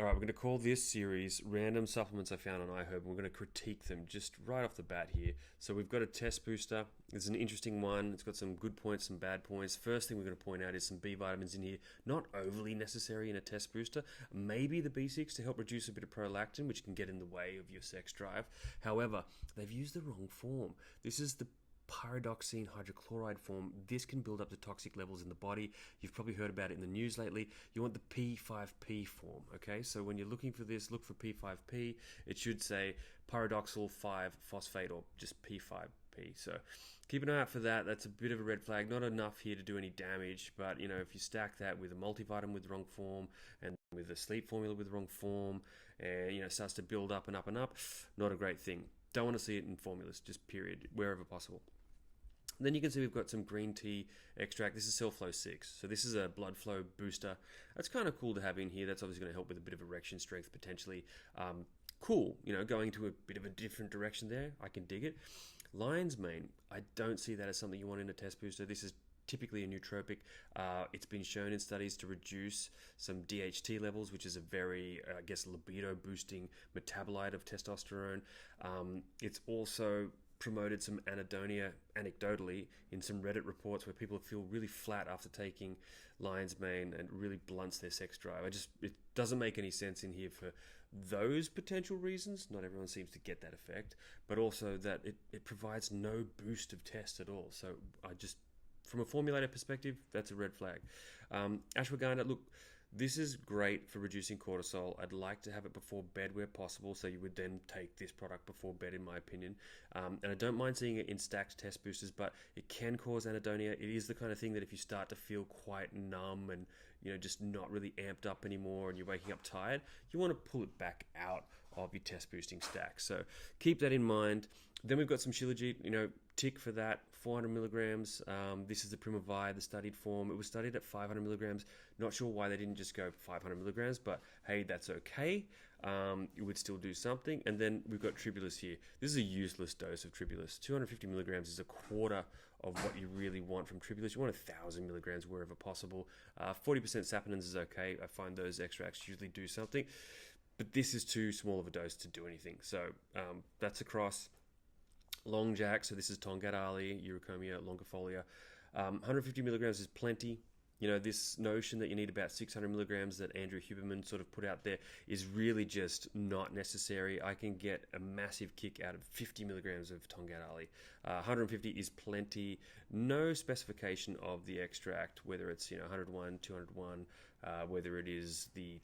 All right, we're going to call this series Random Supplements I Found on iHerb, and we're going to critique them just right off the bat here. So we've got a test booster. It's an interesting one. It's got some good points, some bad points. First thing we're going to point out is some B vitamins in here, not overly necessary in a test booster. Maybe the B6 to help reduce a bit of prolactin, which can get in the way of your sex drive. However, they've used the wrong form. This is the pyridoxine hydrochloride form. This can build up to toxic levels in the body. You've probably heard about it in the news lately. You want the P5P form, okay? So when you're looking for this, look for P5P. It should say pyridoxal 5-phosphate or just P5P. So keep an eye out for that. That's a bit of a red flag. Not enough here to do any damage, but you know, if you stack that with a multivitamin with the wrong form and with a sleep formula with the wrong form, and you know, it starts to build up and up and up, not a great thing. Don't want to see it in formulas, just period, wherever possible. Then you can see we've got some green tea extract. This is Cell Flow 6. So this is a blood flow booster. That's kind of cool to have in here. That's obviously going to help with a bit of erection strength potentially. Cool, you know, going to a bit of a different direction there. I can dig it. Lion's mane, I don't see that as something you want in a test booster. This is typically a nootropic. It's been shown in studies to reduce some DHT levels, which is a very, I guess, libido boosting metabolite of testosterone. It's also promoted some anhedonia anecdotally in some Reddit reports where people feel really flat after taking lion's mane and really blunts their sex drive. It doesn't make any sense in here for those potential reasons. Not everyone seems to get that effect, but also that it provides no boost of test at all. So from a formulator perspective, that's a red flag. Ashwagandha, look, this is great for reducing cortisol. I'd like to have it before bed where possible, so you would then take this product before bed, in my opinion. And I don't mind seeing it in stacked test boosters, but it can cause anhedonia. It is the kind of thing that if you start to feel quite numb and you know just not really amped up anymore, and you're waking up tired, you want to pull it back out of your test boosting stack. So keep that in mind. Then we've got some Shilajit, you know, tick for that, 400 milligrams. This is the Primavire, the studied form. It was studied at 500 milligrams. Not sure why they didn't just go 500 milligrams, but hey, that's okay. It would still do something. And then we've got Tribulus here. This is a useless dose of Tribulus. 250 milligrams is a quarter of what you really want from Tribulus. You want 1,000 milligrams wherever possible. 40% saponins is okay. I find those extracts usually do something, but this is too small of a dose to do anything. So that's across. Long Jack, so this is Tongadali, Eurocomia, longifolia. 150 milligrams is plenty. You know, this notion that you need about 600 milligrams that Andrew Huberman sort of put out there is really just not necessary. I can get a massive kick out of 50 milligrams of Tongadali. 150 is plenty. No specification of the extract, whether it's 101, 201, whether it is the